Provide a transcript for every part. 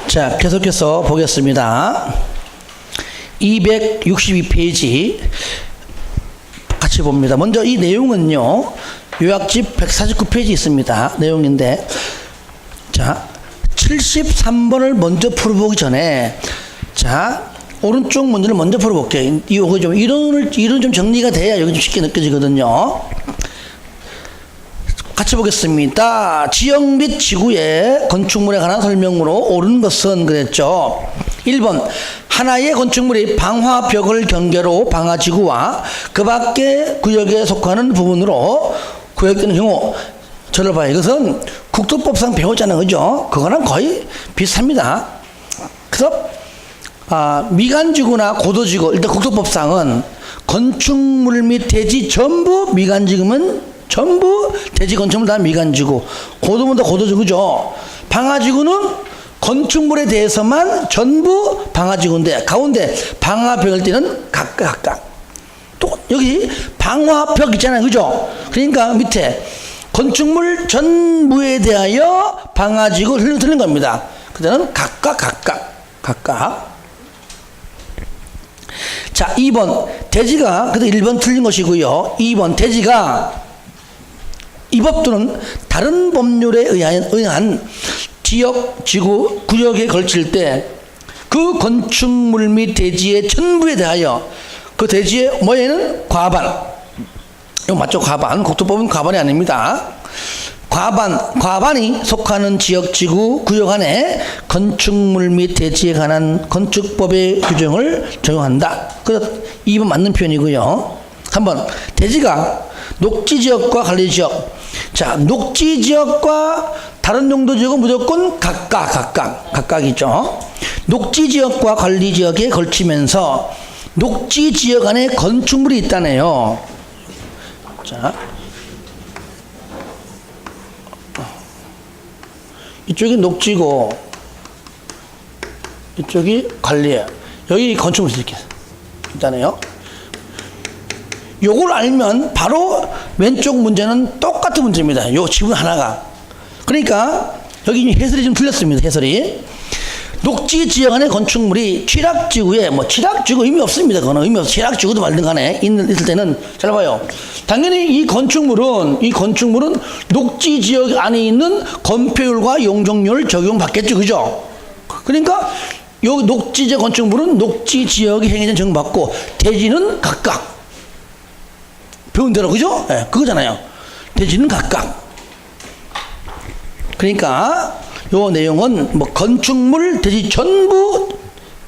자, 계속해서 보겠습니다. 262페이지 같이 봅니다. 먼저 이 내용은요, 요약집 149페이지 있습니다. 내용인데, 자, 73번을 먼저 풀어보기 전에, 자, 오른쪽 문제를 먼저 풀어볼게요. 이거 좀 이론 좀 정리가 돼야 여기 좀 쉽게 느껴지거든요. 같이 보겠습니다. 지역 및 지구의 건축물에 관한 설명으로 옳은 것은 그랬죠. 1번 하나의 건축물이 방화벽을 경계로 방화지구와 그 밖의 구역에 속하는 부분으로 구역되는 경우, 저를 봐요. 이것은 국토법상 배웠잖아요. 그죠? 그거랑 거의 비슷합니다. 그래서 미관지구나 고도지구, 일단 국토법상은 건축물 및 대지 전부 미관지구면 전부 대지 건축물 다 미관지구, 고도면 다 고도지구죠. 방화지구는 건축물에 대해서만 전부 방화지구인데, 가운데 방화벽을 띄는 각각. 또 여기 방화벽 있잖아요. 그죠? 그러니까 밑에 건축물 전부에 대하여 방화지구 틀린 겁니다. 그때는 각각. 자, 2번 대지가, 그래도 1번 틀린 것이고요. 2번 대지가 이 법도는 다른 법률에 의한 지역, 지구, 구역에 걸칠 때 그 건축물 및 대지의 전부에 대하여 그 대지의 뭐에는 과반, 이거 맞죠? 과반. 국토법은 과반이 아닙니다. 과반이 속하는 지역, 지구, 구역 안에 건축물 및 대지에 관한 건축법의 규정을 적용한다. 그래서 2번 맞는 표현이고요. 3번 대지가 녹지지역과 관리지역. 자, 녹지지역과 다른 용도지역은 무조건 각각이죠. 녹지지역과 관리지역에 걸치면서 녹지지역 안에 건축물이 있다네요. 자, 이쪽이 녹지고 이쪽이 관리예요. 여기 건축물이 이렇게 있다네요. 요걸 알면 바로 왼쪽 문제는 똑같은 문제입니다. 요 지분 하나가. 그러니까 여기 해설이 좀 틀렸습니다. 해설이. 녹지 지역 안에 건축물이 취락지구에, 취락지구 의미 없습니다. 그거는 의미 없어. 취락지구도 말든 간에 있을 때는, 잘 봐요. 당연히 이 건축물은 녹지 지역 안에 있는 건폐율과 용적률을 적용받겠죠. 그죠? 그러니까 요 녹지 지역 건축물은 녹지 지역의 행위는 적용받고, 대지는 각각. 배운 대로, 그죠? 네, 그거잖아요. 대지는 각각. 그러니까 요 내용은 건축물, 대지 전부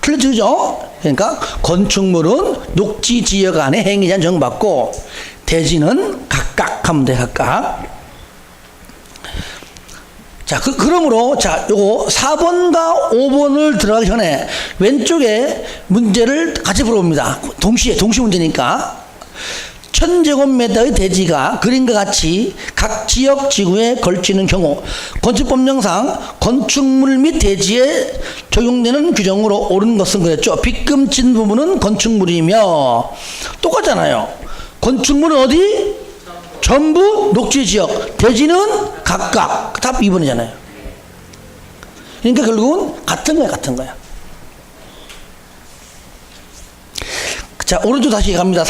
틀려지죠. 그러니까 건축물은 녹지 지역 안에 행위자 정받고, 대지는 각각 하면 돼. 각각. 자, 그러므로 자, 요거 4번과 5번을 들어가기 전에 왼쪽에 문제를 같이 풀어봅니다. 동시에 문제니까. 1000제곱미터의 대지가 그림과 같이 각 지역 지구에 걸치는 경우, 건축법령상 건축물 및 대지에 적용되는 규정으로 옳은 것은 그랬죠. 빗금친 부분은 건축물이며, 똑같잖아요. 건축물은 어디? 전부 녹지지역, 대지는 각각. 답 2번이잖아요. 그러니까 결국은 같은 거야. 자, 오른쪽 다시 갑니다.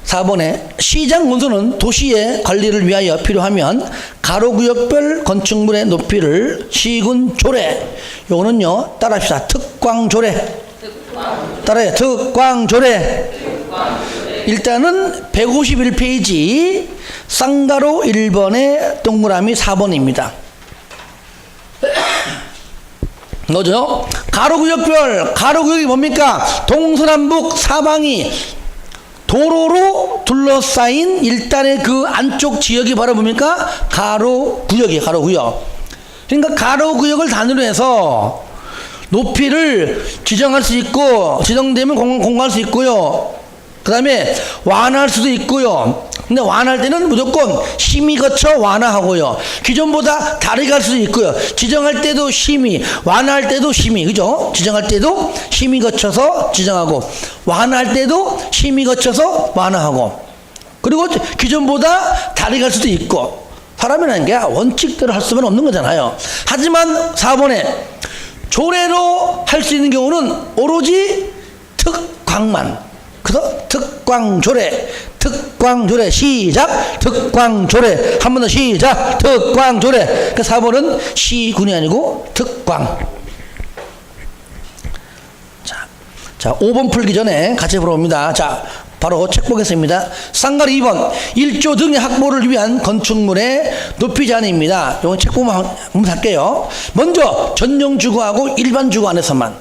4번에 시장 건설은 도시의 관리를 위하여 필요하면 가로구역별 건축물의 높이를 시군 조례, 요거는요 따라합시다. 특광조례. 따라해요. 특광조례. 일단은 151페이지 쌍가로 1번에 동그라미 4번입니다. 뭐죠? 가로구역이 뭡니까? 동서남북 사방이 도로로 둘러싸인 일단의 그 안쪽 지역이 바로 뭡니까? 가로구역이에요. 가로구역. 그러니까 가로구역을 단위로 해서 높이를 지정할 수 있고, 지정되면 공간할 수 있고요. 그 다음에 완화할 수도 있고요. 근데 완화할 때는 무조건 심의 거쳐 완화하고요. 기존보다 다르게 할 수도 있고요. 지정할 때도 심의, 완화할 때도 심의, 그죠? 지정할 때도 심의 거쳐서 지정하고, 완화할 때도 심의 거쳐서 완화하고, 그리고 기존보다 다르게 할 수도 있고, 사람이라는 게 원칙대로 할 수는 없는 거잖아요. 하지만 4번에 조례로 할 수 있는 경우는 오로지 특광만. 그래서 특광조례, 특광조례, 시작, 특광조례. 한 번 더 시작, 특광조례. 그 4번은 시군이 아니고 특광. 자, 5번 풀기 전에 같이 풀어봅니다. 자, 바로 책 보겠습니다. 쌍가리 2번 1조 등의 확보를 위한 건축물의 높이 제한입니다. 이건 책 보면 한번 할게요. 먼저 전용 주거하고 일반 주거 안에서만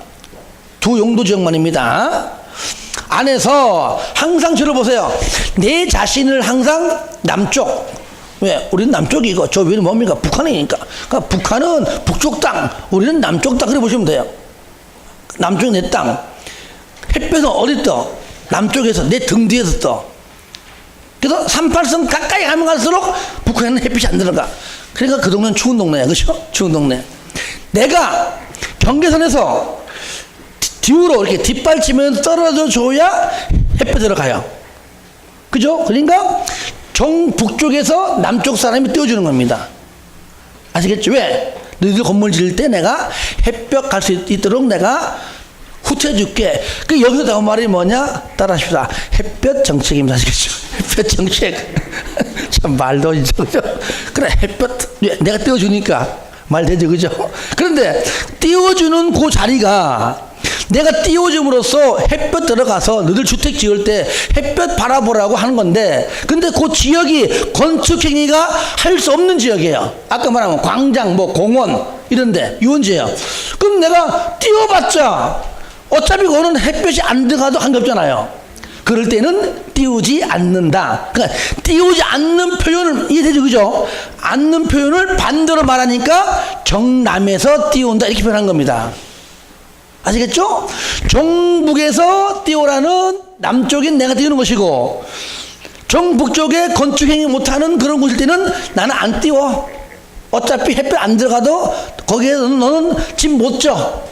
두 용도 지역만입니다. 안에서 항상 들어보세요. 내 자신을 항상 남쪽. 왜? 우리는 남쪽이고 저 위는 뭡니까? 북한이니까. 그러니까 북한은 북쪽 땅, 우리는 남쪽 땅. 그래 보시면 돼요. 남쪽이 내 땅. 햇볕은 어디 떠? 남쪽에서 내 등 뒤에서 떠. 그래서 38선 가까이 가면 갈수록 북한에는 햇빛이 안 들어가. 그러니까 그 동네는 추운 동네야. 그렇죠? 추운 동네. 내가 경계선에서 뒤로 이렇게 뒷발치면 떨어져 줘야 햇볕 들어가요. 그죠? 그러니까 정북쪽에서 남쪽 사람이 띄워주는 겁니다. 아시겠죠? 왜? 너희들 건물 지을 때 내가 햇볕 갈 수 있도록 내가 후퇴해줄게. 그 여기서 나온 말이 뭐냐? 따라하십시다. 햇볕 정책입니다. 아시겠죠? 햇볕 정책. 참 말도 이죠. 그래, 햇볕 내가 띄워주니까 말 되죠, 그죠? 그런데 띄워주는 그 자리가 내가 띄워줌으로써 햇볕 들어가서 너희들 주택 지을 때 햇볕 바라보라고 하는 건데, 근데 그 지역이 건축행위가 할 수 없는 지역이에요. 아까 말하면 광장, 뭐 공원 이런데 유원지예요. 그럼 내가 띄워봤자 어차피 그거는 햇볕이 안 들어가도 관계없잖아요. 그럴 때는 띄우지 않는다. 그러니까 띄우지 않는 표현을 이해되죠, 그죠? 않는 표현을 반대로 말하니까 정남에서 띄운다 이렇게 표현한 겁니다. 아시겠죠? 정북에서 띄우라는 남쪽인 내가 띄우는 것이고, 정북쪽에 건축행위 못하는 그런 곳일 때는 나는 안 띄워. 어차피 햇볕 안 들어가도 거기에 너는 집 못 져.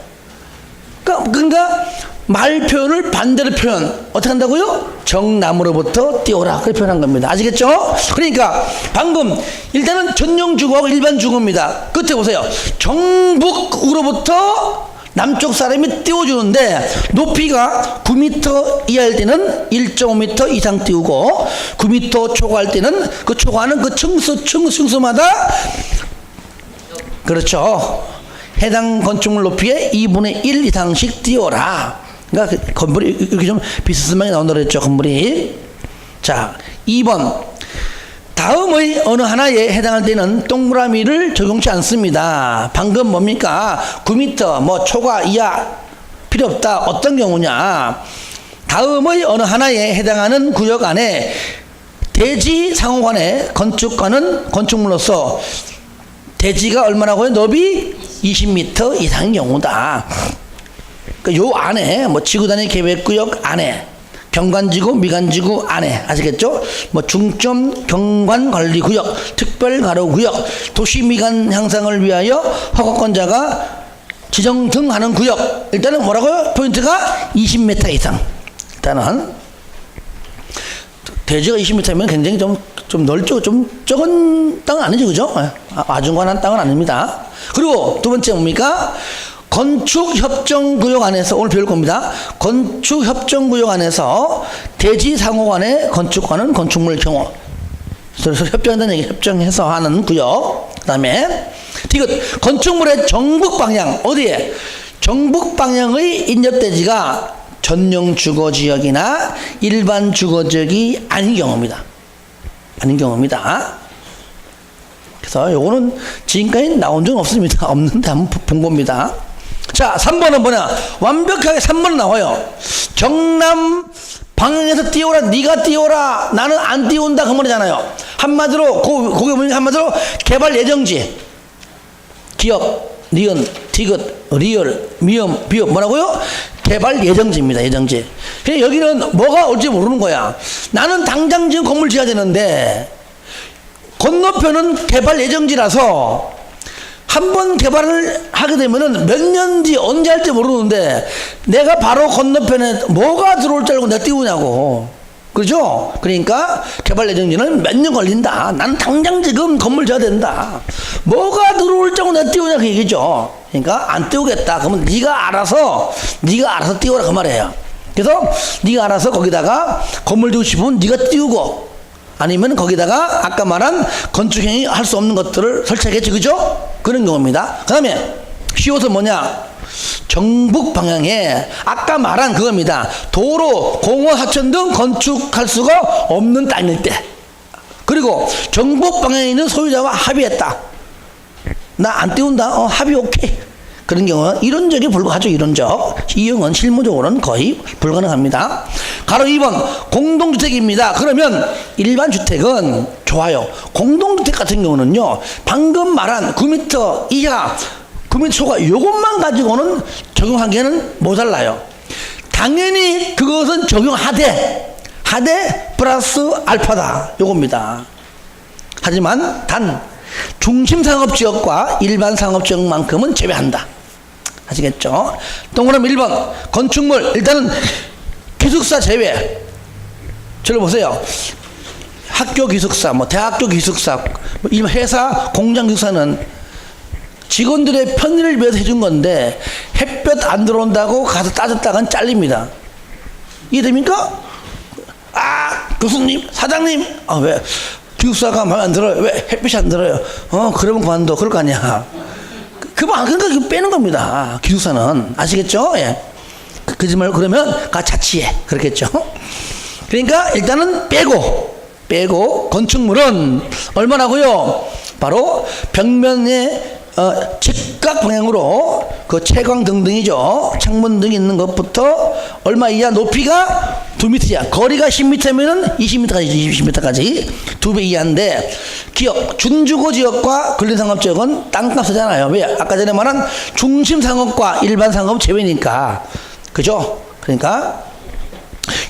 그러니까 말 표현을 반대로 표현 어떻게 한다고요? 정남으로부터 띄워라 그렇게 표현한 겁니다. 아시겠죠? 그러니까 방금 일단은 전용 주거하고 일반 주거입니다. 끝에 보세요. 정북으로부터 남쪽 사람이 띄워주는데 높이가 9m 이하일 때는 1.5m 이상 띄우고 9m 초과할 때는 그 초과하는 그 층수마다 그렇죠. 해당 건축물 높이의 2분의 1 이상씩 띄워라. 그러니까 그 건물이 이렇게 좀 비스듬하게 나온다고 했죠, 건물이. 자, 2번. 다음의 어느 하나에 해당할 때는 동그라미를 적용치 않습니다. 방금 뭡니까? 9m, 뭐 초과 이하 필요 없다. 어떤 경우냐? 다음의 어느 하나에 해당하는 구역 안에 대지 상호간의 건축과는 건축물로서 대지가 얼마나고요? 너비 20m 이상인 경우다. 그러니까 요 안에 뭐 지구단위 계획구역 안에 경관지구, 미관지구 안에 아시겠죠? 뭐 중점 경관관리구역, 특별가로구역, 도시미관 향상을 위하여 허가권자가 지정 등 하는 구역. 일단은 뭐라고요? 포인트가 20m 이상. 일단은 대지가 20m면 굉장히 좀 넓죠. 좀 적은 땅은 아니죠, 그죠? 아중간한 땅은 아닙니다. 그리고 두 번째 뭡니까? 건축협정구역 안에서 오늘 배울 겁니다. 건축협정구역 안에서 대지상호간의 건축과는 건축물 경우. 그래서 협정한다는 얘기, 협정해서 하는 구역. 그 다음에 디귿 건축물의 정북 방향 어디에? 정북 방향의 인접대지가 전용 주거지역이나 일반 주거지역이 아닌 경우입니다. 아닌 경우입니다. 그래서 요거는 지금까지 나온 적은 없습니다. 없는데 한번 본 겁니다. 자, 3번은 뭐냐? 완벽하게 3번은 나와요. 정남 방향에서 띄워라. 네가 띄워라. 나는 안 띄운다. 그 말이잖아요. 한마디로 그게 뭐냐? 한마디로 개발 예정지. 기업, 니은, 디귿, 리을, 미음, 비읍 뭐라고요? 개발 예정지입니다. 예정지. 그냥 여기는 뭐가 올지 모르는 거야. 나는 당장 지금 건물 지어야 되는데 건너편은 개발 예정지라서 한번 개발을 하게 되면은 몇 년 뒤 언제 할지 모르는데 내가 바로 건너편에 뭐가 들어올 줄 알고 내가 띄우냐고. 그죠? 그러니까 개발 예정지는 몇 년 걸린다. 난 당장 지금 건물 져야 된다. 뭐가 들어올 정도 내가 띄우냐 그 얘기죠. 그러니까 안 띄우겠다. 그러면 네가 알아서 띄우라 그 말이에요. 그래서 네가 알아서 거기다가 건물 지고 싶으면 네가 띄우고, 아니면 거기다가 아까 말한 건축행위 할 수 없는 것들을 설치하겠지, 그죠? 그런 경우입니다. 그 다음에 쉬워서 뭐냐? 정북 방향에 아까 말한 그겁니다. 도로, 공원, 하천 등 건축할 수가 없는 땅일 때, 그리고 정북 방향에 있는 소유자와 합의했다. 나 안 띄운다. 합의 오케이. 그런 경우는 이론적이 불가하죠. 이론적. 이용은 실무적으로는 거의 불가능합니다. 가로 2번 공동주택입니다. 그러면 일반 주택은 좋아요. 공동주택 같은 경우는요, 방금 말한 9m 이하 9m 초과 요것만 가지고는 적용하기에는 모자라요. 당연히 그것은 적용하되 플러스 알파다 요겁니다. 하지만 단 중심상업지역과 일반 상업지역만큼은 제외한다. 아시겠죠? 동그라미 1번 건축물, 일단은 기숙사 제외. 저를 보세요. 학교 기숙사, 대학교 기숙사, 일반 회사, 공장 기숙사는 직원들의 편의를 위해서 해준 건데 햇볕 안 들어온다고 가서 따졌다간 잘립니다. 이해됩니까? 교수님, 사장님, 왜 기숙사가 마음에 안 들어요? 왜 햇빛이 안 들어요? 그러면 그만둬. 그럴 거 아니야. 그러니까 빼는 겁니다. 기숙사는. 아시겠죠? 예. 그러지 말고 그러면 자치해. 그렇겠죠? 그러니까 일단은 빼고 건축물은 얼마라고요? 바로 벽면에 직각 방향으로 그 채광 등등이죠. 창문 등 있는 것부터 얼마 이하, 높이가 2m 이하, 거리가 10m면은 20m까지 2배 이하인데, 기업 준주거 지역과 근린상업지역은 땅값 쓰잖아요. 왜? 아까 전에 말한 중심상업과 일반상업 제외니까. 그죠? 그러니까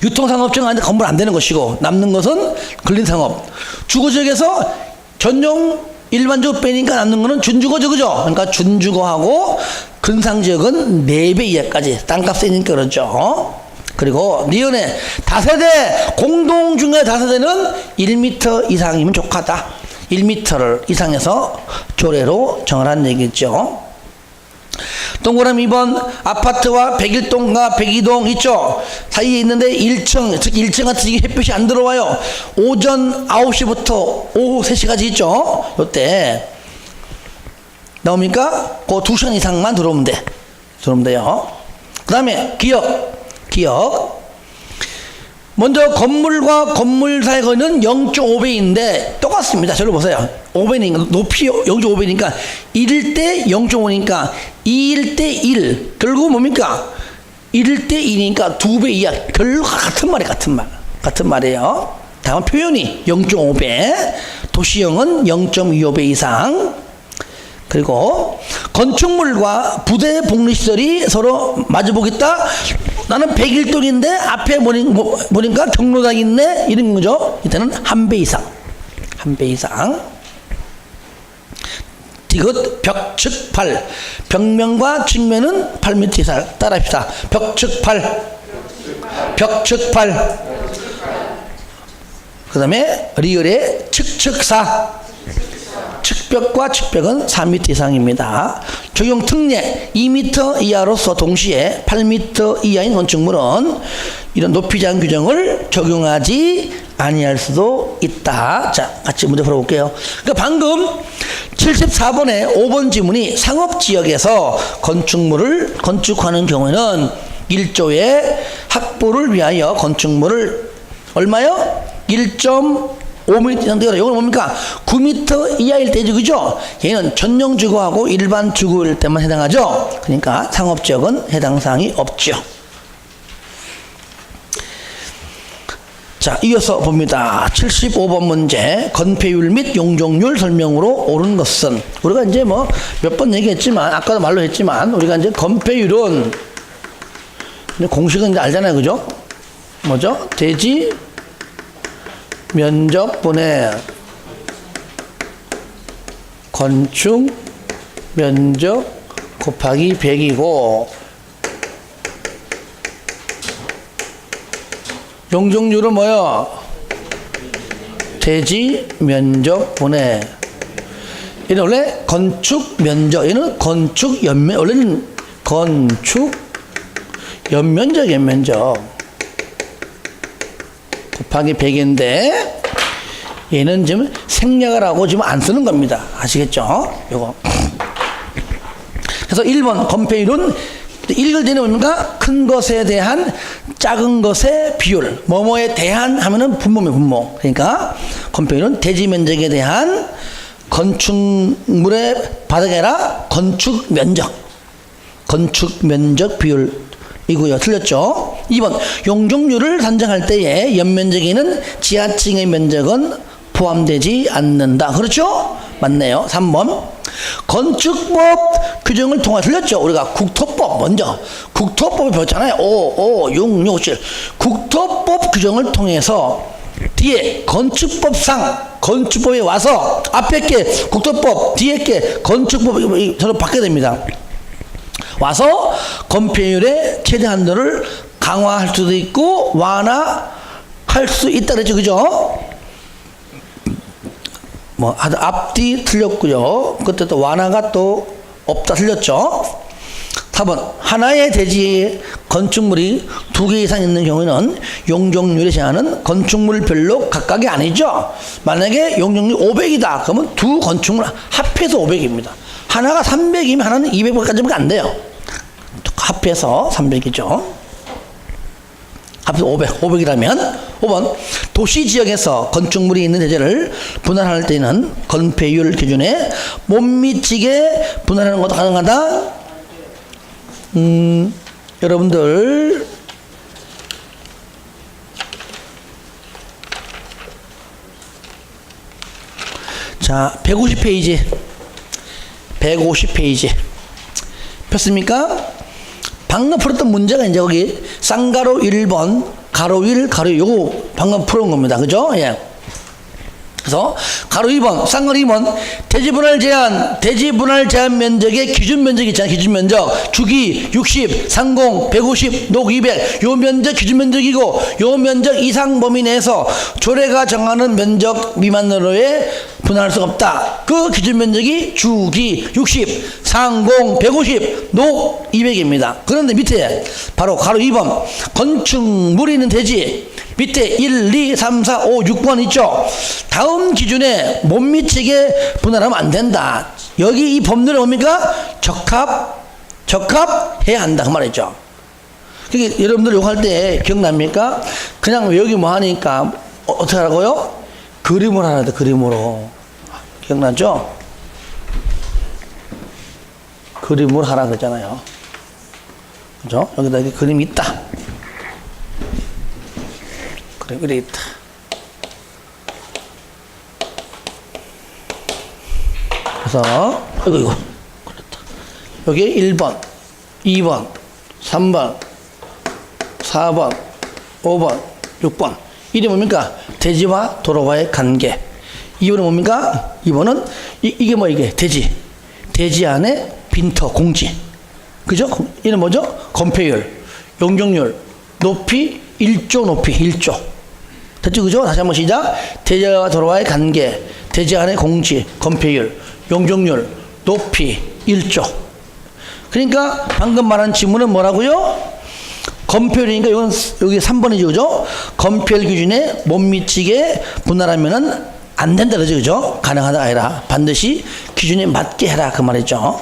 유통상업지역은 아닌데 건물 안 되는 것이고, 남는 것은 근린상업. 주거지역에서 전용 일반적으로 빼니까 남는 거는 준주거죠, 그죠? 그러니까 준주거하고 근상지역은 4배 이하까지 땅값 세니까 그렇죠. 그리고 니은의 다세대, 공동중개 다세대는 1m 이상이면 족하다. 1m를 이상해서 조례로 정하라는 얘기죠. 동그라미 2번 아파트와 101동과 102동 있죠? 사이에 있는데 1층, 즉 1층 같은 경우 햇빛이 안 들어와요. 오전 9시부터 오후 3시까지 있죠? 요때 나옵니까? 그 2시간 이상만 들어오면 돼요. 그 다음에 기역. 먼저 건물과 건물 사이 거리는 0.5배인데 똑같습니다. 저를 보세요. 5배니까 높이 0.5배니까 1일 때 0.5니까 2일 때 1. 결국 뭡니까? 1일 때 2니까 2배 이하. 결국 같은 말이에요. 다음 표현이 0.5배, 도시형은 0.25배 이상. 그리고 건축물과 부대 복리시설이 서로 마주보겠다. 나는 101동인데 앞에 보니까 경로당이 있네. 이런 거죠. 이때는 1배 이상. 디귿 벽측8. 벽면과 측면은 8m 이상. 따라합시다. 벽측8. 그 다음에 리을의 측측4. 측벽과 측벽은 4m 이상입니다. 적용 특례 2m 이하로서 동시에 8m 이하인 건축물은 이런 높이 제한 규정을 적용하지 아니할 수도 있다. 자, 같이 문제 풀어볼게요. 그러니까 방금 74번에 5번 지문이 상업지역에서 건축물을 건축하는 경우에는 1조의 확보를 위하여 건축물을 얼마요? 1.5m 이상 되어라. 이건 뭡니까? 9m 이하일 때죠, 그죠? 얘는 전용 주거하고 일반 주거일 때만 해당하죠. 그러니까 상업지역은 해당 사항이 없죠. 자, 이어서 봅니다. 75번 문제. 건폐율 및 용적률 설명으로 옳은 것은, 우리가 이제 뭐 몇 번 얘기했지만, 아까도 말로 했지만, 우리가 이제 건폐율은 공식은 이제 알잖아요, 그죠? 뭐죠? 대지 면적분의 건축 면적 곱하기 100이고, 용적률은 뭐요? 대지 면적 분해. 얘는 원래 건축 면적, 얘는 건축 연면, 원래는 건축 연면적 곱하기 100인데 얘는 지금 생략을 하고 지금 안 쓰는 겁니다. 아시겠죠? 요거. 그래서 1번 건폐율은 읽을 때는 뭡니까? 큰 것에 대한 작은 것의 비율. 뭐뭐에 대한 하면은 분모면 분모. 그러니까 건폐율은 대지 면적에 대한 건축물의 바닥이 아니라 건축 면적 비율이고요. 틀렸죠? 2번 용적률을 산정할 때에 연면적에는 지하층의 면적은 포함되지 않는다. 그렇죠? 맞네요. 3번 건축법 규정을 통해 틀렸죠? 우리가 국토법 먼저 국토법을 배웠잖아요. 5, 6, 6, 7 국토법 규정을 통해서 뒤에 건축법에 와서 앞에 게 국토법 뒤에 게 건축법이 서로 바뀌게 됩니다. 와서 건폐율의 최대 한도를 강화할 수도 있고 완화할 수 있다 그랬죠. 그죠? 뭐 앞뒤 틀렸고요. 그때 또 완화가 또 없다 틀렸죠. 4번 하나의 대지 건축물이 2개 이상 있는 경우에는 용적률에 제한은 건축물별로 각각이 아니죠. 만약에 용적률 500이다 그러면 두 건축물 합해서 500입니다. 하나가 300이면 하나는 200까지밖에 안 돼요. 합해서 300이죠. 합해서 500이라면 5번 도시지역에서 건축물이 있는 대지를 분할할 때는 건폐율 기준에 못 미치게 분할하는 것도 가능하다. 여러분들 자 150페이지 폈습니까? 방금 풀었던 문제가 이제 거기 쌍가로 1번 가로 1 가로 2 요거 방금 풀은 겁니다. 그죠? 예. 그래서 가로 2번 쌍가로 2번 대지 분할 제한 면적의 기준 면적 있잖아요. 기준 면적 주기 60 상공 150 녹 200 요 면적 기준 면적이고 요 면적 이상 범위 내에서 조례가 정하는 면적 미만으로의 분할할 수가 없다. 그 기준 면적이 주기 60 상공 150 녹 200입니다. 그런데 밑에 바로 가로 2번 건축물이 있는 대지 밑에 1, 2, 3, 4, 5, 6번 있죠. 다음 기준에 못 미치게 분할하면 안 된다. 여기 이 법률은 뭡니까? 적합해야 한다 그 말이죠. 그러니까 여러분들 요거 할 때 기억납니까? 그냥 외우기 뭐 하니까 어떻게 하라고요? 그림을 하라 돼. 그림으로 기억나죠? 그림을 하라 그러잖아요. 그죠? 여기다 이렇게 그림이 있다. 그래, 이래 있다. 그래서, 이거. 그렇다. 여기 1번, 2번, 3번, 4번, 5번, 6번. 이게 뭡니까? 대지와 도로와의 관계. 2번은 뭡니까? 2번은, 이게 뭐 이게? 대지. 대지 안에 빈터, 공지. 그죠? 이는 뭐죠? 건폐율, 용적률, 높이, 1조 높이, 1조. 됐죠? 그죠? 다시 한번 시작. 대지와 도로와의 관계, 대지 안의 공지, 건폐율, 용적률, 높이, 1조. 그러니까 방금 말한 지문은 뭐라고요? 건폐율이니까 이건 여기 3번이죠. 그죠? 건폐율 기준에 못 미치게 분할하면은 안 된다 그러죠. 그죠? 가능하다가 아니라 반드시 기준에 맞게 해라 그 말이죠.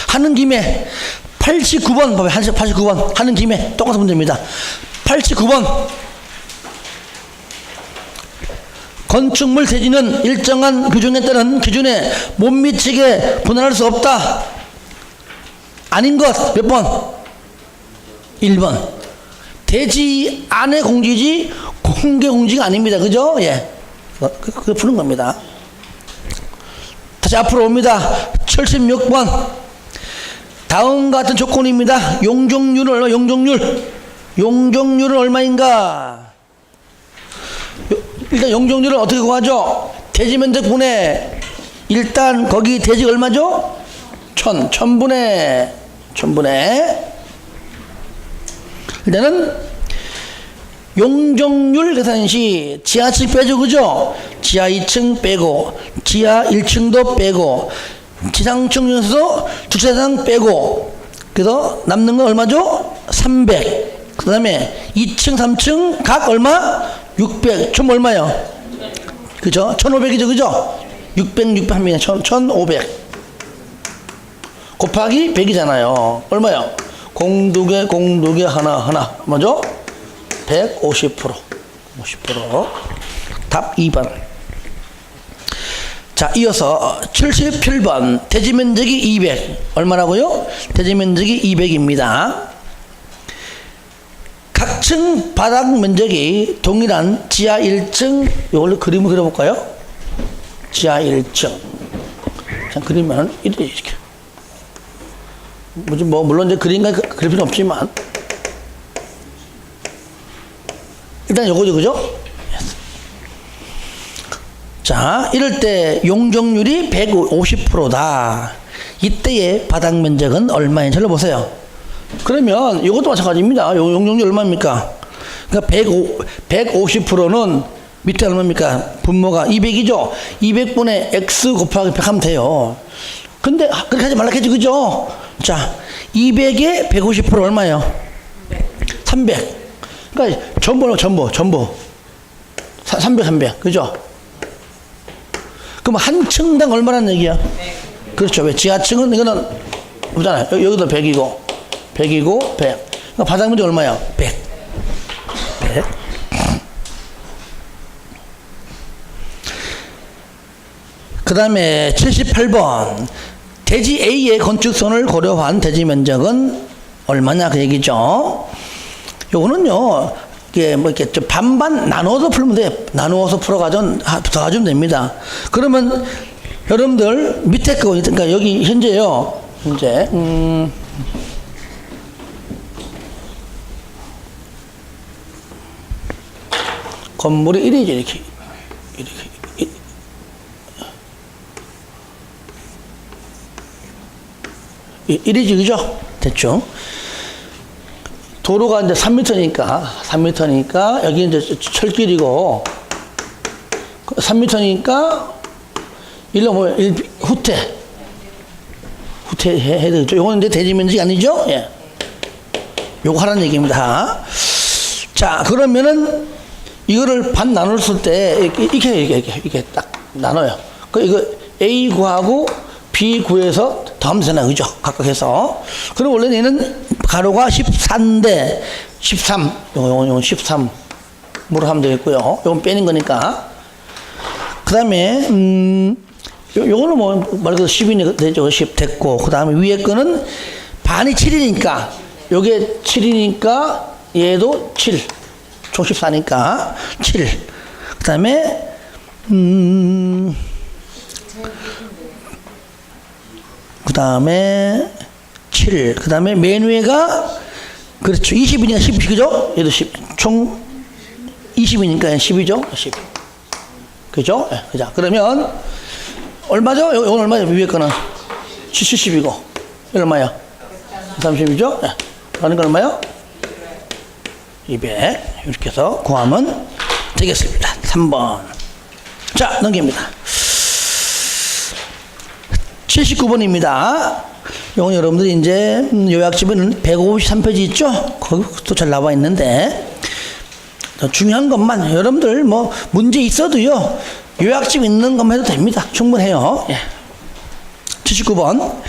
하는 김에 89번 봐봐요. 89번 하는 김에 똑같은 문제입니다. 89번 건축물 대지는 일정한 규정에 따른 기준에 못 미치게 분할할 수 없다. 아닌 것 몇 번? 1번 대지 안의 공지지 공개 공지가 아닙니다. 그죠? 예. 그거 푸는 겁니다. 다시 앞으로 옵니다. 76번 다음과 같은 조건입니다. 용적률은 얼마인가? 일단 용적률을 어떻게 구하죠? 대지 면적 분해. 일단 거기 대지가 얼마죠? 천분의 일단은 용적률 계산 시 지하층 빼죠, 그죠? 지하 2층 빼고 지하 1층도 빼고 지상층 중에서도 주차장 빼고 그래서 남는 건 얼마죠? 300. 그 다음에 2층 3층 각 얼마? 600. 총 얼마요? 그죠? 1500이죠, 그죠? 600 합니다. 1500 곱하기 100이잖아요. 얼마요? 공두개 하나 맞죠? 150%. 답 2번. 자, 이어서 77번 대지면적이 200 얼마라고요? 대지면적이 200입니다. 각 층 바닥 면적이 동일한 지하 1층 이걸로 그림을 그려볼까요? 지하 1층 자, 그리면 이렇게 뭐 물론 이제 그림과 그릴 필요는 없지만 일단 요거죠, 그죠? 자, 이럴 때 용적률이 150%다. 이때의 바닥 면적은 얼마인지 찾아보세요. 그러면 이것도 마찬가지입니다. 용적률 얼마입니까? 그러니까 150%는 밑에 얼마입니까? 분모가 200이죠? 200분의 x 곱하기 100 하면 돼요. 근데 그렇게 하지 말라 했지, 그죠? 자, 200에 150% 얼마예요? 300. 그러니까 전부 300 그죠? 그럼 한 층당 얼마란 얘기야? 그렇죠. 왜 지하층은 이거는 없잖아요. 여기도 100이고 100. 그러니까 바닥 면적 얼마야? 100. 그 다음에 78번 대지 A의 건축선을 고려한 대지 면적은 얼마냐 그 얘기죠. 요거는요 이게 뭐 이렇게 반반 나누어서 풀면 돼. 나누어서 더가지면 됩니다. 그러면 여러분들 밑에 거 그러니까 여기 현재요. 현재 건물이 이래죠, 이렇게. 1이지, 그죠? 됐죠? 도로가 이제 3m니까, 여기 이제 철길이고, 3m니까, 후퇴 해야 되겠죠? 요거는 이제 대지면적이 아니죠? 예. 요거 하라는 얘기입니다. 자, 그러면은, 이거를 반 나눴을 때, 이렇게 딱 나눠요. 이거 A 구하고 B 구해서 더하면 되나, 그죠? 각각 해서. 그럼 원래 얘는 가로가 14인데, 13. 요건 13. 뭐로 하면 되겠고요. 요건 빼는 거니까. 그 다음에, 요거는 뭐, 말 그대로 10이니까 되죠. 10 됐고. 그 다음에 위에 거는 반이 7이니까, 요게 7이니까 얘도 7. 총 14니까 7. 그 다음에 그 다음에 7. 그 다음에 맨 위에가 그렇죠. 20이니까 10, 그죠? 얘도 10. 총 20이니까 10이죠? 10. 그죠? 네, 그죠? 그러면 얼마죠? 이건 얼마죠? 위에 거는 70이고 이건 얼마야? 30이죠? 네. 하는 건 얼마요? 200 이렇게 해서 구하면 되겠습니다. 3번. 자, 넘깁니다. 79번입니다. 이건 여러분들이 이제 요약집에는 153페이지 있죠? 거기도 잘 나와 있는데 중요한 것만 여러분들 뭐 문제 있어도요 요약집 있는 것만 해도 됩니다. 충분해요. 예. 79번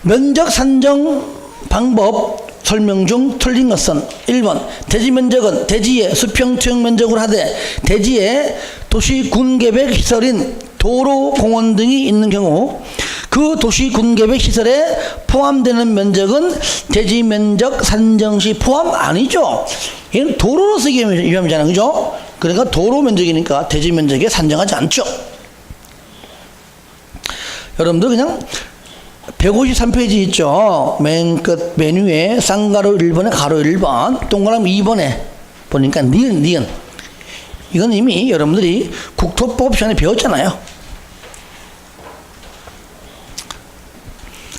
면적 산정 방법 설명 중 틀린 것은 1번 대지 면적은 대지의 수평 투영 면적으로 하되 대지에 도시 군계획 시설인 도로 공원 등이 있는 경우 그 도시 군계획 시설에 포함되는 면적은 대지 면적 산정 시 포함 아니죠. 얘는 도로로 쓰기 위함이잖아요, 그죠? 그러니까 도로 면적이니까 대지 면적에 산정하지 않죠. 여러분들 그냥 153페이지 있죠. 맨 끝 메뉴에 쌍가로 1번에 가로 1번 동그라미 2번에 보니까 니은 이건 이미 여러분들이 국토법 시간에 배웠잖아요.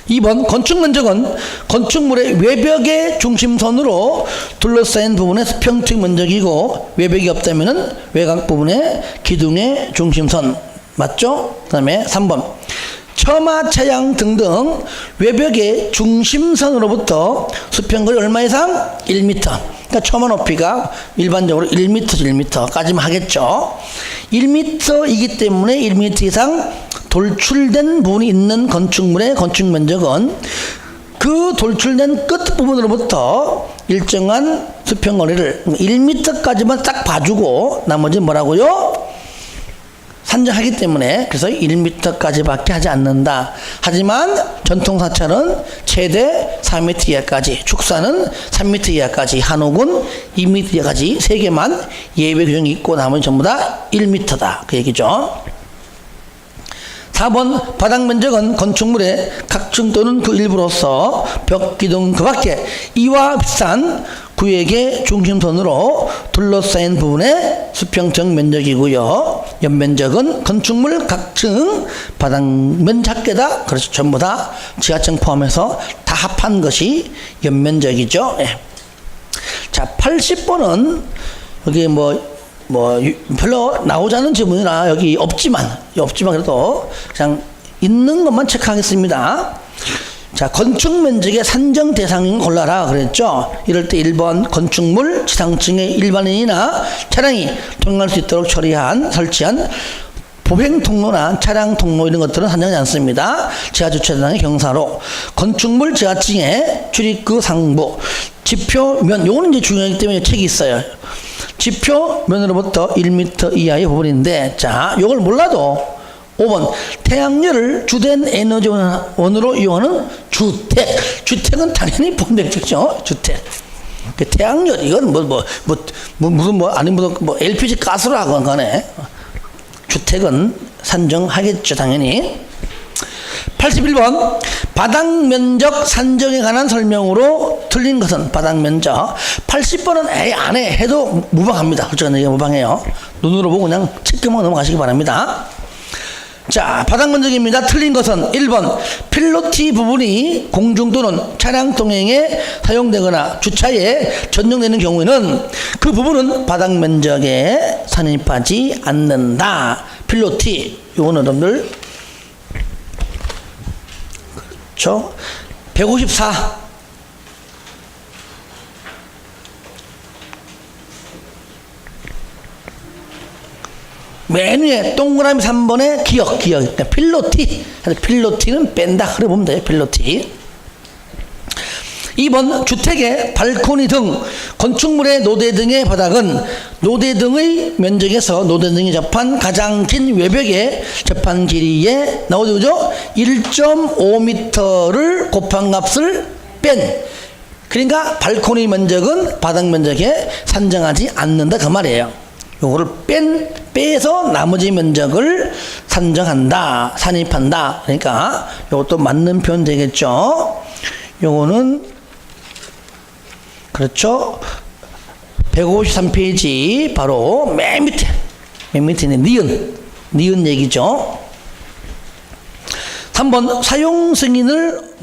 2번 건축 면적은 건축물의 외벽의 중심선으로 둘러싸인 부분의 수평투입 면적이고 외벽이 없다면은 외곽 부분의 기둥의 중심선 맞죠? 그 다음에 3번 처마, 차양 등등 외벽의 중심선으로부터 수평거리 얼마 이상? 1m. 그러니까 처마 높이가 일반적으로 1m죠. 1m까지만 하겠죠. 1m이기 때문에 1m 이상 돌출된 부분이 있는 건축물의 건축 면적은 그 돌출된 끝부분으로부터 일정한 수평거리를 1m까지만 딱 봐주고 나머지 뭐라고요? 산정하기 때문에 그래서 1m까지밖에 하지 않는다. 하지만 전통사찰은 최대 4m 이하까지, 축사는 3m 이하까지, 한옥은 2m 이하까지 3개만 예외 규정이 있고 나머지 전부 다 1m다. 그 얘기죠. 4번 바닥 면적은 건축물의 각층 또는 그 일부로서 벽, 기둥 그 밖에 이와 비슷한 구역의 중심선으로 둘러싸인 부분의 수평적 면적이고요. 연면적은 건축물 각층 바닥면 작게다. 그렇죠. 전부 다 지하층 포함해서 다 합한 것이 연면적이죠. 예. 자, 80번은 여기 별로 나오지 않은 지문이라 여기 없지만 그래도 그냥 있는 것만 체크하겠습니다. 자, 건축 면적의 산정 대상인 골라라 그랬죠. 이럴 때 1번 건축물 지상층의 일반인이나 차량이 통행할 수 있도록 설치한 보행 통로나 차량 통로 이런 것들은 산정하지 않습니다. 지하주차장의 경사로 건축물 지하층의 출입구 상부 지표면 요거는 이제 중요하기 때문에 책이 있어요. 지표면으로부터 1m 이하의 부분인데 자, 요걸 몰라도 5번 태양열을 주된 에너지원으로 이용하는 주택. 주택은 당연히 포함되겠죠. 주택. 그 태양열 이건 무슨 LPG 가스로 하건 간에 주택은 산정하겠죠. 당연히. 81번 바닥 면적 산정에 관한 설명으로 틀린 것은 바닥 면적. 80번은 안 해 해도 무방합니다. 솔직히 무방해요. 눈으로 보고 그냥 체크만 넘어가시기 바랍니다. 자, 바닥 면적입니다. 틀린 것은 1번 필로티 부분이 공중 또는 차량 통행에 사용되거나 주차에 전용되는 경우에는 그 부분은 바닥 면적에 산입하지 않는다. 필로티 요거는 여러분들 그렇죠. 154 맨 위에 동그라미 3번에 기억 그러니까 필로티는 뺀다 그래 보면 돼요. 필로티. 2번 주택의 발코니 등 건축물의 노대 등의 바닥은 노대 등의 면적에서 노대 등이 접한 가장 긴 외벽의 접한 길이에 나오죠. 그죠? 1.5m를 곱한 값을 뺀 그러니까 발코니 면적은 바닥 면적에 산정하지 않는다 그 말이에요. 요거를 빼서 나머지 면적을 산정한다, 산입한다. 그러니까 요것도 맞는 표현 되겠죠. 요거는 그렇죠. 153페이지 바로 맨 밑에는 니은 얘기죠. 3번 사용 승인을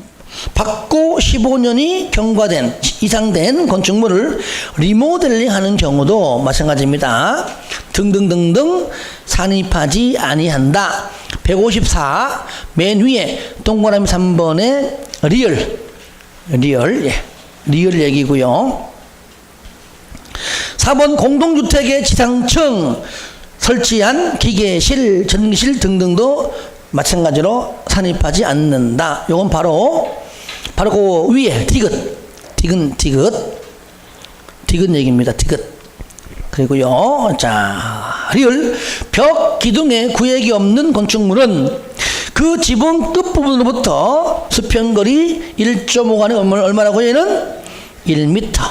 받고 15년이 경과된 이상된 건축물을 리모델링하는 경우도 마찬가지입니다. 등등등등 산입하지 아니한다. 154 맨 위에 동그라미 3번에 리얼 얘기고요. 4번 공동주택의 지상층 설치한 기계실, 전기실 등등도 마찬가지로 산입하지 않는다. 요건 바로 그 위에 디귿 얘기입니다. 디귿. 그리고요, 자, 리얼 벽 기둥에 구획이 없는 건축물은 그 지붕 끝부분으로부터 수평거리 1.5간에 얼마라고 얘는 1m죠.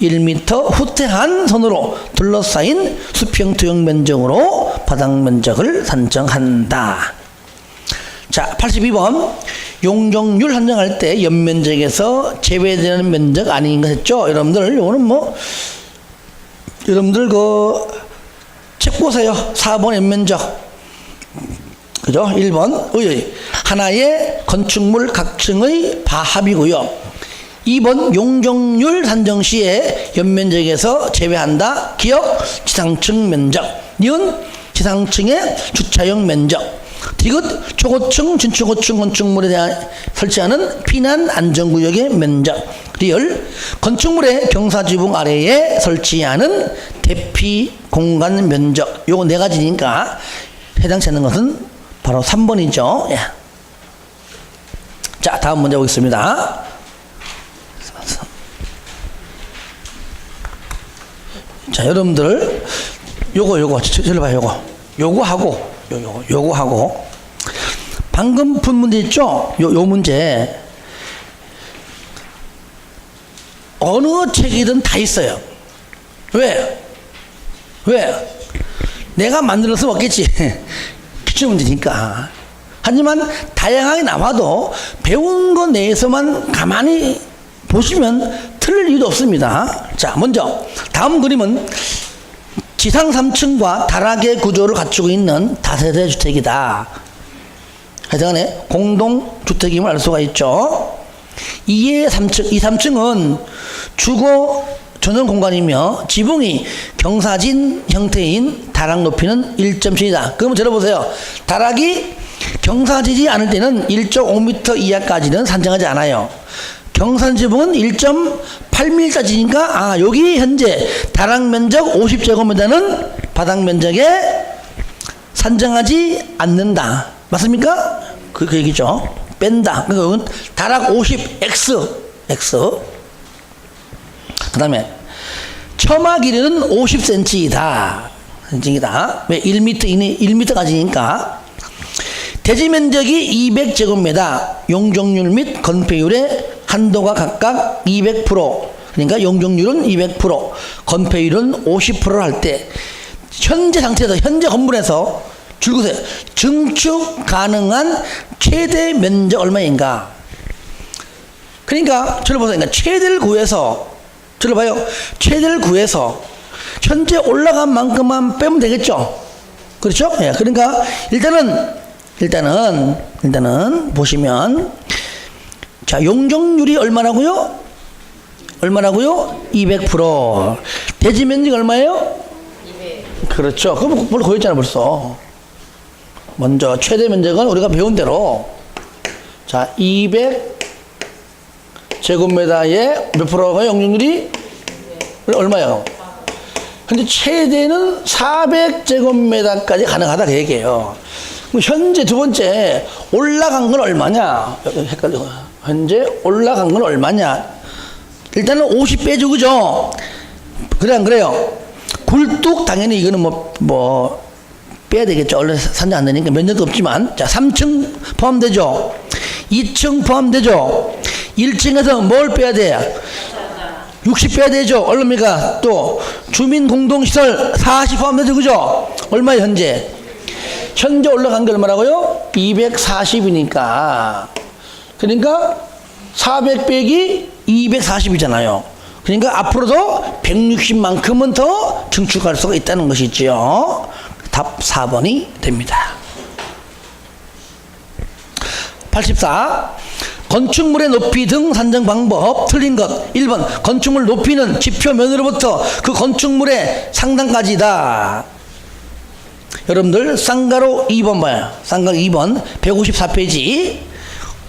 1m 후퇴한 선으로 둘러싸인 수평투영 면적으로 바닥 면적을 산정한다. 자, 82번 용적률 산정할 때 연면적에서 제외되는 면적 아닌 거 했죠. 여러분들 요거는 여러분들 책 보세요. 4번 연면적 그죠? 1번 의의 하나의 건축물 각층의 바합이고요. 2번 용적률 산정 시에 연면적에서 제외한다. 기억 지상층 면적. 니은 지상층의 주차용 면적. 디귿 초고층 준초고층 건축물에 대한 설치하는 피난 안전구역의 면적. 리을 건축물의 경사지붕 아래에 설치하는 대피 공간 면적. 요거 네 가지니까 해당치 않는 것은 바로 3번이죠. 예. 자, 다음 문제 보겠습니다. 자, 여러분들 요거 저리 봐요. 요거 하고 방금 푼 문제 있죠? 요 문제 어느 책이든 다 있어요. 왜? 내가 만들어서 없겠지. 기출 문제니까. 하지만 다양하게 나와도 배운 것 내에서만 가만히 보시면 틀릴 이유도 없습니다. 자, 먼저 다음 그림은 지상 3층과 다락의 구조를 갖추고 있는 다세대 주택이다. 하여튼간에 공동주택임을 알 수가 있죠. 이 3층은 주거 전용 공간이며 지붕이 경사진 형태인 다락 높이는 1.7이다. 그러면 들어보세요. 다락이 경사지지 않을 때는 1.5m 이하까지는 산정하지 않아요. 경산 지붕은 1.8m까지니까 여기 현재 다락 면적 50제곱미터는 바닥 면적에 산정하지 않는다. 맞습니까? 그 얘기죠. 뺀다. 그러니까 여기는 다락 50x 그 다음에 처마 길이는 50cm이다. 왜 1m 이내 1m까지니까 대지 면적이 200제곱미터, 용적률 및 건폐율의 한도가 각각 200%, 그러니까 용적률은 200%, 건폐율은 50%를 할 때 현재 상태에서 현재 건물에서 줄거세요. 증축 가능한 최대 면적 얼마인가? 그러니까 저를 보세요. 그러니까 최대를 구해서 최대를 구해서 현재 올라간 만큼만 빼면 되겠죠. 그렇죠? 예. 그러니까 일단은 보시면 자, 용적률이 얼마라고요? 200%. 대지 면적이 얼마예요? 200. 그렇죠. 그럼 벌써 거였잖아 벌써. 먼저 최대 면적은 우리가 배운 대로 자, 200제곱미터에 몇 프로가 용적률이 얼마예요? 근데 최대는 400제곱미터까지 가능하다 그 얘기예요. 그럼 현재 두 번째 올라간 건 얼마냐? 헷갈려. 현재 올라간 건 얼마냐? 일단은 50 빼죠, 그죠? 그래 안 그래요? 굴뚝 당연히 이거는 뭐 빼야 되겠죠. 원래 산정 안 되니까 면적도 없지만 자, 3층 포함되죠. 2층 포함되죠. 1층에서 뭘 빼야 돼? 60 빼야 되죠. 얼마입니까? 또 주민공동시설 40 포함되죠, 그죠? 얼마예요 현재? 현재 올라간 게 얼마라고요? 240이니까. 그러니까 400 빼기 240이잖아요. 그러니까 앞으로도 160만큼은 더 증축할 수가 있다는 것이죠. 답 4번이 됩니다. 84. 건축물의 높이 등 산정 방법 틀린 것. 1번 건축물 높이는 지표면으로부터 그 건축물의 상단까지다. 여러분들 쌍가로 2번 봐요. 쌍가로 2번 154페이지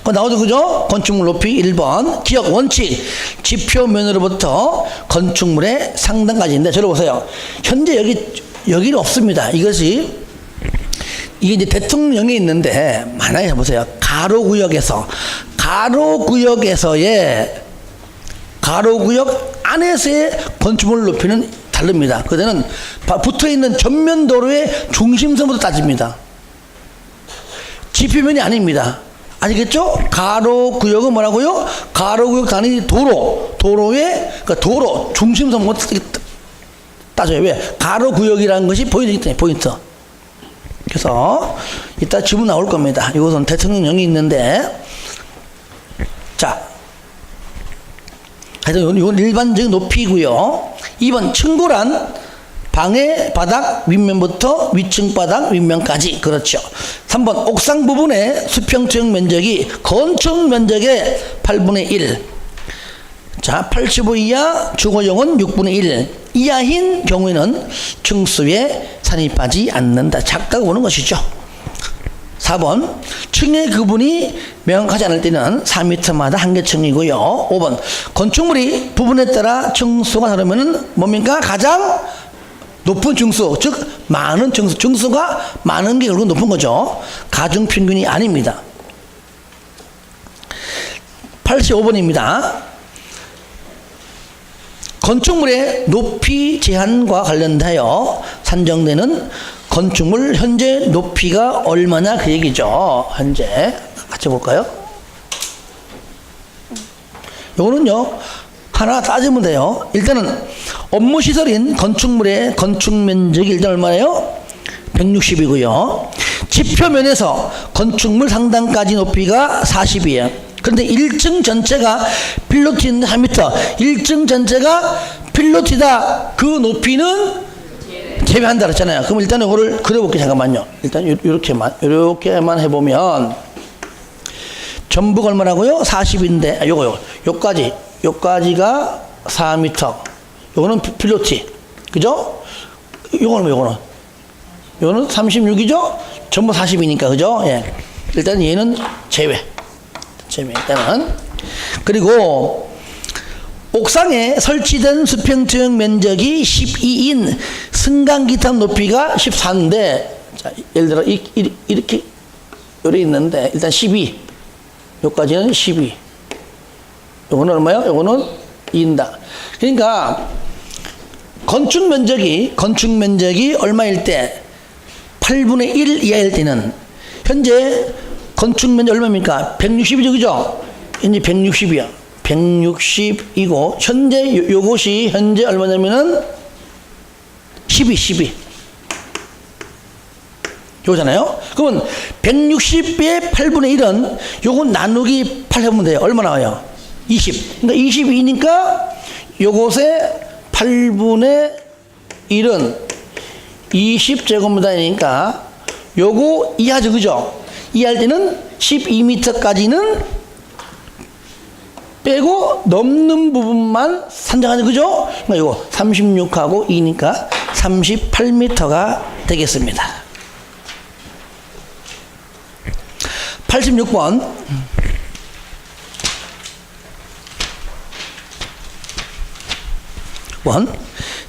나오죠, 그죠? 건축물 높이 1번 기억 원칙 지표면으로부터 건축물의 상단까지인데 저를 보세요. 현재 여기는 없습니다. 이게 이제 대통령이 있는데 만약에 보세요. 가로구역 안에서의 건축물 높이는 다릅니다. 그때는 붙어있는 전면도로의 중심선부터 따집니다. 지표면이 아닙니다. 아시겠죠? 가로구역은 뭐라고요? 가로구역 단위 도로의 도로 중심선부터 따져요. 왜? 가로구역이라는 것이 포인트이기 때문에 포인트. 그래서 이따 질문 나올 겁니다. 이것은 대통령령이 있는데 자, 하여튼 이건 일반적인 높이고요. 2번 층고란 방의 바닥 윗면부터 위층 바닥 윗면까지. 그렇죠. 3번 옥상 부분의 수평투영 면적이 건축 면적의 8분의 1. 자, 85 이하 주거용은 6분의 1 이하인 경우에는 층수에 산입하지 않는다. 작다고 보는 것이죠. 4번 층의 구분이 명확하지 않을 때는 4m마다 한 개 층이고요. 5번 건축물이 부분에 따라 층수가 다르면 뭡니까? 가장 높은 층수, 즉 많은 층수, 층수가 많은 게 결국 높은 거죠. 가중평균이 아닙니다. 85번입니다. 건축물의 높이 제한과 관련하여 산정되는 건축물 현재 높이가 얼마냐 그 얘기죠. 현재 같이 볼까요? 요거는요 하나 따지면 돼요. 일단은 업무시설인 건축물의 건축면적이 일단 얼마예요? 160이고요 지표면에서 건축물 상단까지 높이가 40이에요 그런데 1층 전체가 필로티인데 4m 1층 전체가 필로티다. 그 높이는 제외한다 그랬잖아요. 그럼 일단 이거를 그려볼게요. 잠깐만요. 일단 이렇게만 해보면 전부가 얼마라고요? 40인데 요까지가 4m. 요거는 필로티. 그죠? 요거는 36이죠? 전부 40이니까 그죠? 예. 일단 얘는 제외 일단은. 그리고 옥상에 설치된 수평투영 면적이 12인 승강기탑 높이가 14인데 자, 예를 들어 이렇게 요래 있는데 일단 12 요까지는 12 요거는 얼마요? 요거는 2인다. 그러니까 건축 면적이 얼마일 때 8분의 1 이하일 때는 현재 건축 면적 얼마입니까? 160이죠 그죠? 현재 160이야 160이고 현재 요것이 현재 얼마냐면은 12 요거잖아요. 그러면 160의 8분의 1은 요거 나누기 8 해보면 돼요. 얼마 나와요? 20. 그러니까 22니까 요것의 8분의 1은 20제곱미터니까 요거 이하죠 그죠? 이할 때는 12m까지는 빼고 넘는 부분만 산정하죠 그죠? 그러니까 이거 36하고 2니까 38m가 되겠습니다. 86번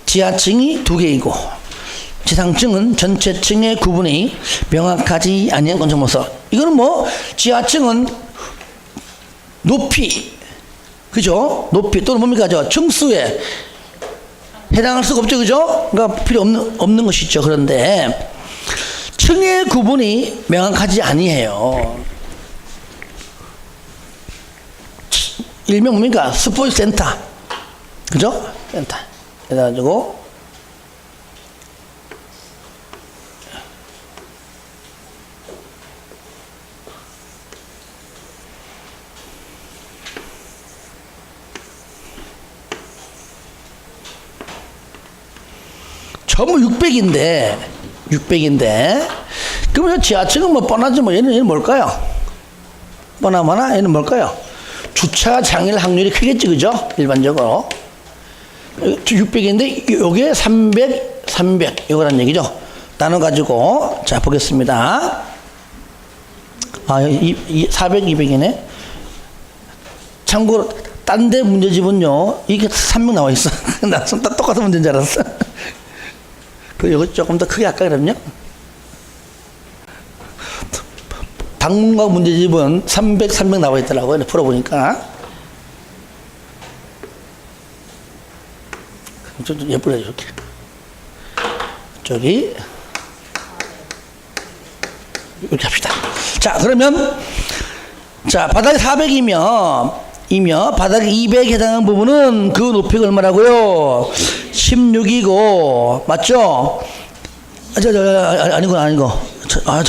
지하층이 2개이고 지상층은 전체 층의 구분이 명확하지 아니한 건축물서. 이거는 뭐 지하층은 높이 그죠? 높이 또는 뭡니까? 층수에 해당할 수가 없죠 그죠? 그러니까 필요 없는 것이죠. 그런데 층의 구분이 명확하지 아니해요. 일명 뭡니까? 스포츠 센터 그죠? 센터 해가지고 전부 600인데 그러면 지하층은 뭐 뻔하지 뭐 얘는 뭘까요? 뻔하거나 얘는 뭘까요? 주차장일 확률이 크겠지 그죠? 일반적으로 600인데 요게 300 이거란 얘기죠. 나눠가지고 자 보겠습니다. 400 200이네. 참고로 딴 데 문제집은요 이게 3명 나와 있어. 나 똑같은 문제인 줄 알았어. 그 이거 조금 더 크게 할까 그럼요? 당문과 문제집은 300 나와 있더라고요. 풀어보니까 좀 예쁘게 이렇게 저기 이렇게 합시다. 자 그러면 자 바닥이 400이며 바닥이 200에 해당하는 부분은 그 높이가 얼마라고요? 16이고 맞죠? 아니고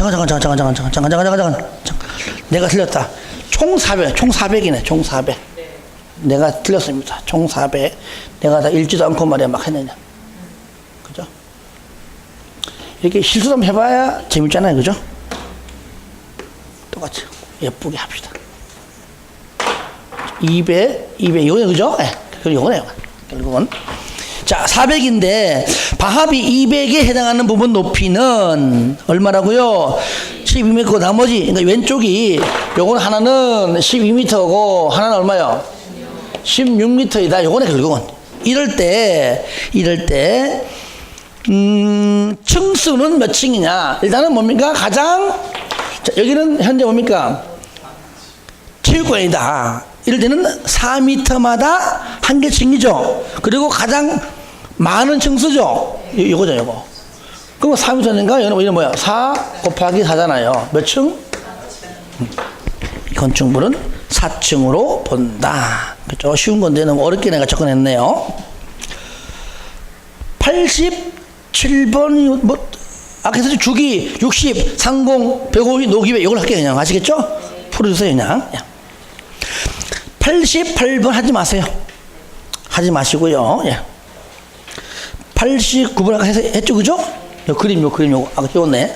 잠깐 내가 틀렸다. 총 400이네. 총 400 내가 틀렸습니다. 총 400 내가 다 읽지도 않고 말이야 막 했느냐 그죠? 이렇게 실수도 한번 해봐야 재밌잖아요. 그죠? 똑같이 예쁘게 합시다. 200, 이거네, 그죠? 예, 그리고 이거네요. 결국은. 자, 400인데, 바합이 200에 해당하는 부분 높이는 얼마라고요? 12m, 나머지, 그러니까 왼쪽이, 요건 하나는 12m고, 하나는 얼마요? 16m이다. 요거네, 결국은. 이럴 때, 층수는 몇 층이냐? 일단은 뭡니까? 가장, 자, 여기는 현재 뭡니까? 체육관이다. 이럴 때는 4m마다 한 개 층이죠. 그리고 가장 많은 층수죠. 요거죠, 요거. 그럼 4m인가? 여기는 뭐야? 4 곱하기 4잖아요. 몇 층? 건축물은 4층으로 본다. 그렇죠? 쉬운 건데 너무 어렵게 내가 접근했네요. 87번이 아까 해서 주기 60, 30, 150, 노기배 이걸 할게요. 그냥 아시겠죠? 풀어주세요. 그냥 88번 하지 마세요. 하지 마시고요. 89번 아까 했죠, 그죠? 요 그림 요거 아까 띄웠네.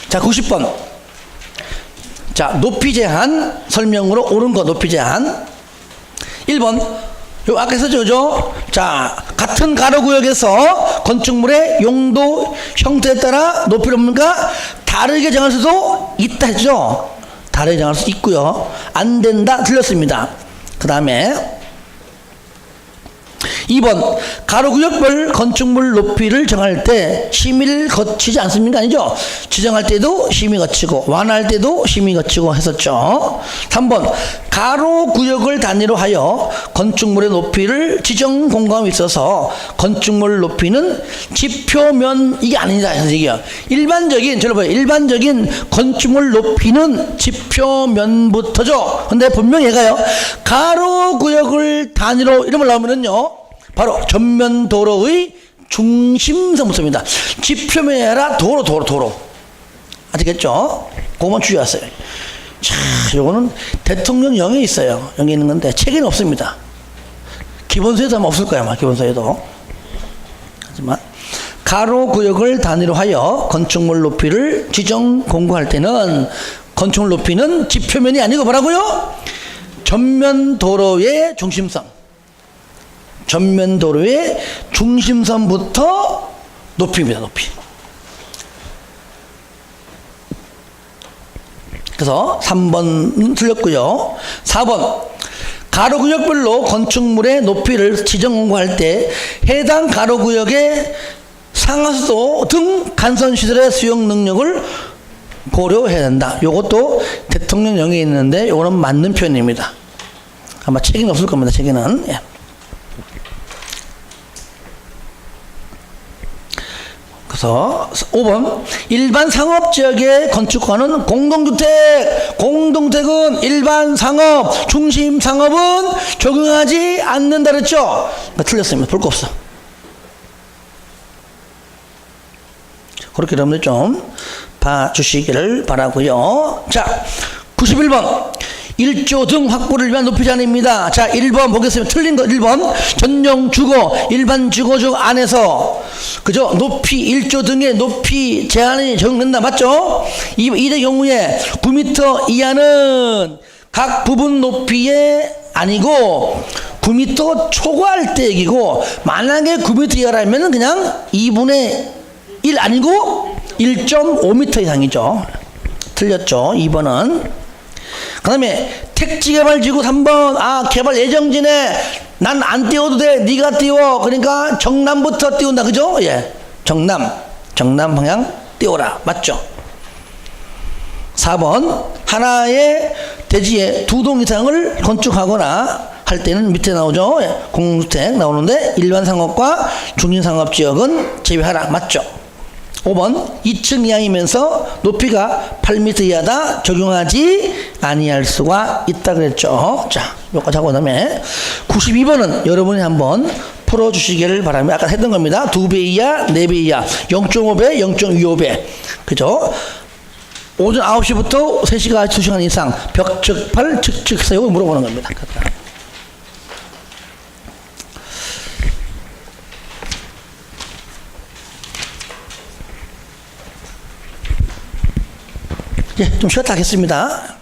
자, 90번. 자, 높이 제한 설명으로 옳은 거 높이 제한. 1번. 요 아까 했었죠, 그죠? 자, 같은 가로구역에서 건축물의 용도, 형태에 따라 높이를 뭡니까? 다르게 정할 수도 있다 했죠? 다르게 정할 수 있고요. 안 된다, 틀렸습니다. 그 다음에 2번 가로구역별 건축물 높이를 정할 때 심의를 거치지 않습니까? 아니죠? 지정할 때도 심의 거치고 완화할 때도 심의 거치고 했었죠. 3번 가로구역을 단위로 하여 건축물의 높이를 지정 공간에 있어서 건축물 높이는 지표면 이게 아니다. 일반적인 일반적인 건축물 높이는 지표면부터죠. 근데 분명히 얘가요. 가로구역을 단위로 이름을 나오면은요. 바로 전면 도로의 중심선부터입니다. 지표면이 아니라 도로. 아시겠죠? 그것만 주의하세요. 자, 요거는 대통령령에 있어요. 여기 있는 건데 책에는 없습니다. 기본서에도 아마 없을 거야, 아마 기본서에도. 하지만 가로구역을 단위로 하여 건축물 높이를 지정 공고할 때는 건축물 높이는 지표면이 아니고 뭐라고요? 전면 도로의 중심선. 전면 도로의 중심선부터 높이입니다. 높이. 그래서 3번 틀렸고요. 4번 가로구역별로 건축물의 높이를 지정 공고할 때 해당 가로구역의 상하수도 등 간선시설의 수용 능력을 고려해야 된다. 이것도 대통령령에 있는데 이거는 맞는 표현입니다. 아마 책에는 없을 겁니다. 책에는. 예. 그래서 5번 일반 상업지역의 건축권은 공동주택은 일반 상업, 중심 상업은 적용하지 않는다 그랬죠? 틀렸습니다. 볼 거 없어. 그렇게 여러분들 좀 봐주시기를 바라고요. 자, 91번 1조 등 확보를 위한 높이 제한입니다. 자, 1번 보겠습니다. 틀린 거 1번 전용 주거 일반 주거주 안에서 그죠? 높이 1조 등의 높이 제한이 적용된다. 맞죠? 이의 경우에 9m 이하는 각 부분 높이에 아니고 9m 초과할 때 얘기고 만약에 9m 이하라면 그냥 2분의 1 아니고 1.5m 이상이죠. 틀렸죠. 2번은. 그 다음에 택지개발지구 3번 개발 예정지네 난 안 띄워도 돼 네가 띄워 그러니까 정남부터 띄운다 그죠? 예, 정남 방향 띄워라. 맞죠? 4번 하나의 대지에 2동 이상을 건축하거나 할 때는 밑에 나오죠. 예, 공동주택 나오는데 일반 상업과 중심상업지역은 제외하라. 맞죠? 5번 2층 이하이면서 높이가 8m 이하다 적용하지 아니할 수가 있다 그랬죠. 자, 여기까지 하고 그다음에 92번은 여러분이 한번 풀어주시기를 바랍니다. 아까 했던 겁니다. 2배 이하, 4배 이하, 0.5배, 0.25배. 그죠? 오전 9시부터 3시간, 2시간 이상 벽측팔, 측측세우 물어보는 겁니다. 좀 쉬었다 하겠습니다.